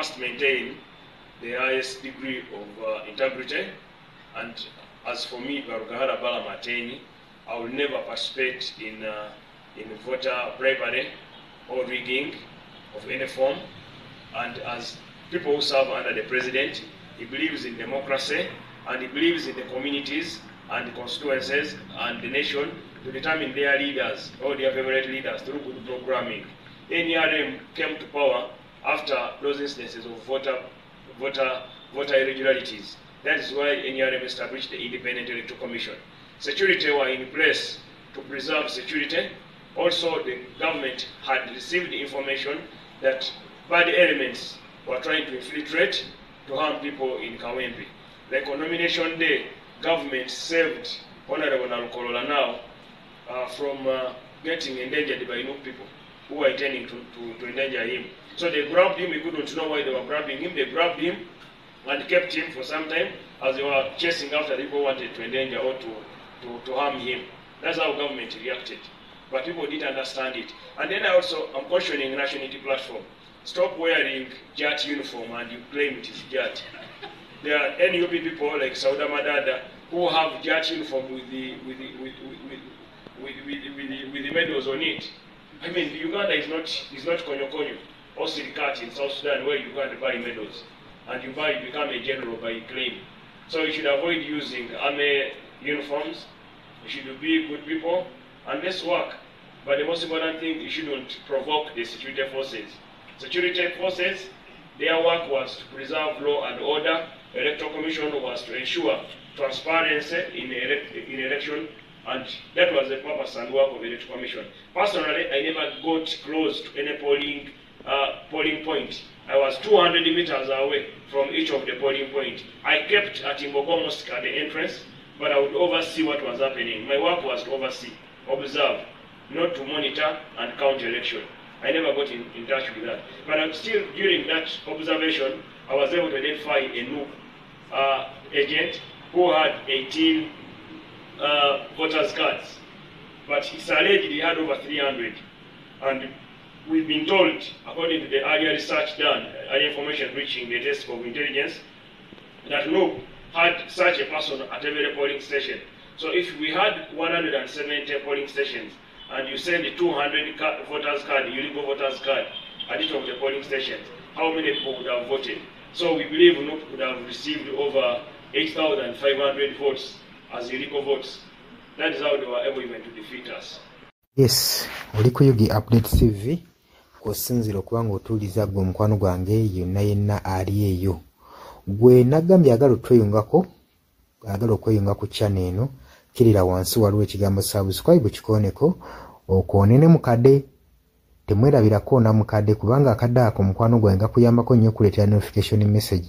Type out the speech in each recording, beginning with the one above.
must maintain the highest degree of integrity. And as for me, Barugahara Balamateni, I will never participate in voter bribery or rigging of any form. And as people who serve under the president, he believes in democracy, and he believes in the communities and the constituencies and the nation to determine their leaders or their favorite leaders through good programming. NRM came to power after those instances of voter irregularities. That is why NRM established the Independent Electoral Commission. Security were in place to preserve security. Also, the government had received information that bad elements were trying to infiltrate to harm people in Kawempe. Like on nomination day, government saved Honorable Nalukolola now from getting endangered by Inuk people who were intending to endanger him. So they grabbed him. We couldn't know why they were grabbing him. They grabbed him and kept him for some time as they were chasing after people who wanted to endanger or to harm him. That's how government reacted. But people didn't understand it. And then I'm questioning National Unity Platform. Stop wearing JAT uniform and you claim it is JAT. There are NUP people like Sauda Madada who have JAT uniform with the medals on it. I mean, Uganda is not Konyo or Sirikati in South Sudan where you can't buy medals and you become a general by claim. So you should avoid using army uniforms. You should be good people and let's work. But the most important thing, you shouldn't provoke the security forces. Security forces, their work was to preserve law and order. Electoral Commission was to ensure transparency in election, and that was the purpose and work of the Electoral Commission. Personally, I never got close to any polling point. I was 200 meters away from each of the polling points. I kept at Imbogo Mosque at the entrance, but I would oversee what was happening. My work was to oversee, observe, not to monitor and count election. I never got in touch with that. But still, during that observation, I was able to identify a new agent who had 18 voters' cards. But it's alleged he had over 300. And we've been told, according to the earlier research done, earlier information reaching the desk of intelligence, that no had such a person at every polling station. So if we had 170 polling stations, and you send the 200 voters card, illegal voters card, at each of the polling stations, how many people would have voted? So we believe NUP would have received over 8,500 votes as illegal votes. That is how they were able even to defeat us. Yes, oli ku Yugi Update TV kusinzira okuba ng'otuuliza gwe omukwano gwange yenna ali eyo. Gwe nagambye agala okweyunga ku channel eno, kirira wansi waliwo ekigambo subscribe kikoneko okwonene mukadde temwerabirako na mukadde kubanga akadde ako mukwano gwange kuyambako nnyo kuleetera notification message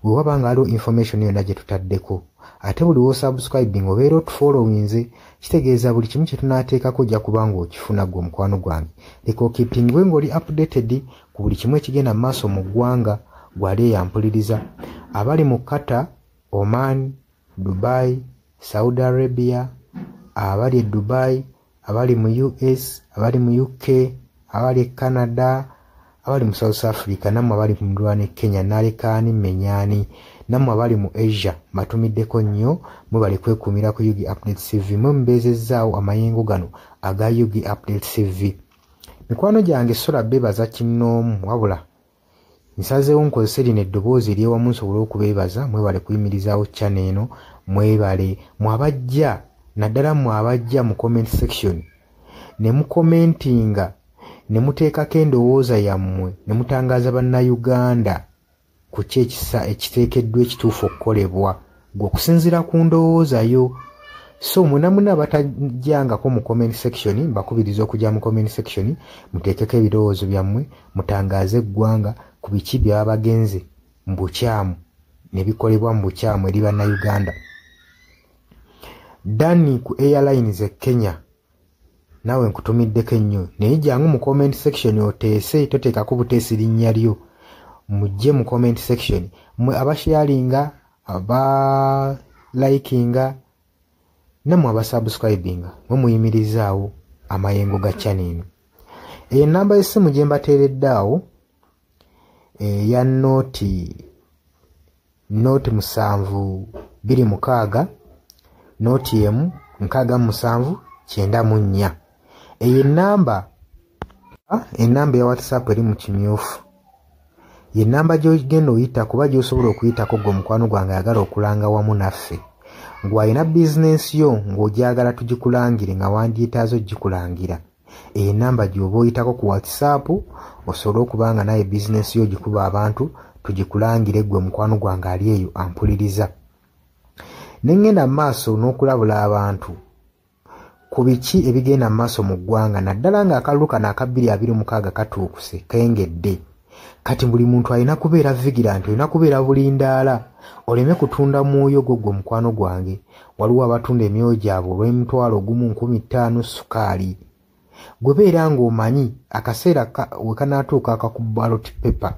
bwe wabanga aliwo information yonna gye tutaddeko. Ate buli wo subscribing obeera otufollowinze kitegeeza buli kimu kye tunaateekako ojja kubanga okifuna gwe omukwano gwange. Leka okipingwe ng'oli updated ku buli kimu ekigenda mu maaso mu ggwanga gwali eyampuliriza. Abali mu Qatar, Oman, Dubai, Saudi Arabia, abali Dubai, abali mu US, abali mu UK, abali Canada, abali mu South Africa, namwe abali mu Ndwane Kenya, nalekani menyani, namwe abali mu Asia, matumiddeko nnyo mwe kwekuumira ku Yugi Update TV, mwe mbeezezzaawo amayengo gano aga Yugi Update TV. Mikwano gyange sola beebaza kinnoomu wabula nsazeewo nkozese lino eddoboozi ery'ewamu nsobole okubeebaza mwebale kuyimirizaawo channel eno, mwebale mwabajja naddala mwabajja mu comment section ne mukomentinga ne muteekako endowooza yammwe ne mutangaaza bannayuganda ku kyekisa ekiteekeddwa ekituufu okukolebwa gwe okusinziira ku ndowooza yo. So munamuna abatajjangako mu comment section mbakubiriza okujja mu comment section muteekeko ebirowoozo byammwe mutangaaze eggwanga ku biki byaba bagenze mu bukyamu ne bikolebwa mu bukyamu eri bannayuganda. Dani ku Airlines e Kenya nawe nkutumiddeko ennyo naye jangu mu comment section oteese, toteekako buteesi linnya lyo, mujje mu comment section mwe abasharinga, aba likinga namwe abasubscribinga mwe muyimirizaawo amayengo ga channel eno. Enamba y'essimu gye mbateeredde awo ya noti 726 noti emu 6794. Eyo enamba ya WhatsApp eri mu kimyufu. Ye namba gy'ogenda oyita kuba gy'osobola okuyitako gwe mukwano gwange ayagala okulanga wamu naffe. Ng'alina bizinensi yo ng'ogyagala tugikulangire nga wandyetaazo gikulangira. Eyo namba gy'oba oyitako ku WhatsApp osobole okuba nga naye bizinensi yo gikuba abantu tugikulangire gwe mukwano gwange ali eyo ampuliriza. Nengenda maaso n'okulabula abantu ku biki ebigenda maaso mu ggwanga naddala ng'akalulu kano aka 2026 katuukuse kengedde. Kati buli muntu alina kubeera vigilant, olina kubeera bulindaala oleme kutunda mwoyo gwo mukwano gwange. Waliwo abatunda emyoyo gyabwe olw'M1,1500 sukaali. Gwe beera ng'omanyi akaseera we kanaatuuka akakuba ballot paper,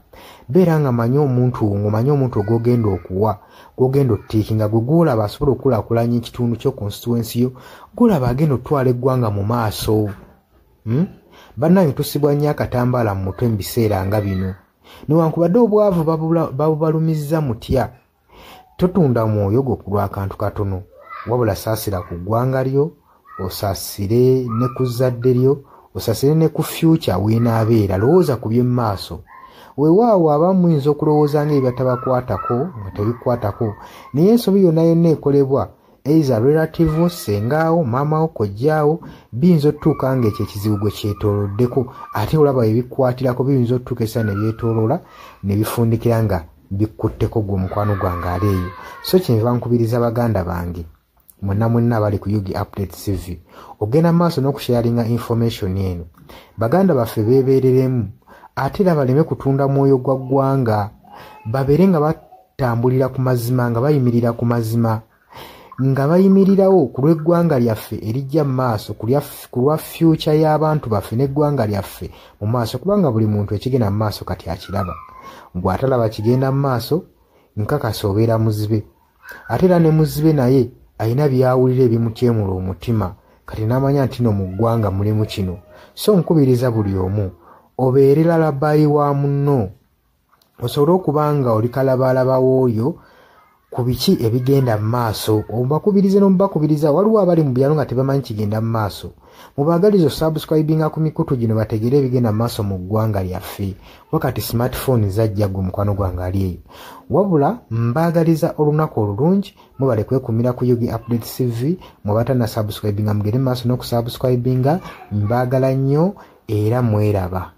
beera nga manyi omuntu ng'omanyi omuntu ogw'ogenda okuwa, gw'ogenda ottiikinga, gwe gw'olaba asobola okukulaakulanya ekitundu kyo constituency yo, gw'olaba agenda otwala eggwanga mu maaso. Bannange tusibwa nnyo akatambaala mu mutwe mu biseera nga bino. Newankubadde obwavu babubalumizza mutya, totunda mwoyo gwo ku lw'akantu katono, wabula saasira ku ggwanga lyo, osaasire ne ku zadde lyo, osaasire ne ku future weenaabeera. Lowooza ku by'emu maaso. Weewaawo abamu muyinza okulowooza ng'ebibatabakwatako nga tebikwatako, naye ensobi yonna yonna ekolebwa eiza relative, sengaawo, maamawo, kojjaawo, biyinza otutuuka ng'ekyo ekizibu gwe kyetooloddeko, ate olaba ebikwatirako biyinza otutuuka essa ne byetooloola ne bifundikira nga bikkutteko gwe mukwano gwange ali eyo. So kyenva nkubiriza baganda bange mwenna abali ku Yugi Update TV ogenda maaso n'okusharinga information eno. Baganda baffe beebereremu ate era baleme kutunda mwoyo gwa ggwanga, babeere nga batambulira ku mazima, nga bayimirira ku mazima, nga bayimirirawo ku lw'eggwanga lyaffe erijja mu maaso, ku lwa future y'abantu baffe n'eggwanga lyaffe mu maaso, kubanga buli muntu ekigenda mu maaso kati akiraba. Bw'atalaba kigenda mu maaso nkakasa obeera muzibe. Ate era ne muzibe naye alina byawulira ebimutyemula omutima, kati n'amanya nti no mu ggwanga mulimu kino. So nkubiriza buli omu obeere lalabayi wa munno, osobole okuba nga oli kalabalaba w'oyo ku biki ebigenda mu maaso. Obakubirize n'omubakubiriza. Waliwo abali mu byalo nga tebamanyi kigenda mu maaso. Mubaagaliza subscribinga ku mikutu gino bategere ebigenda mu maaso mu ggwanga lyaffe. Wakati smartphone zajja gwe mukwano gwange ali eyo. Wabula mbaagaliza olunaku olulungi, mubale kwekumira ku Yugi Update TV, mubatana subscribinga mugere maaso n'okusubscribinga. Mbaagala nnyo era mweraba.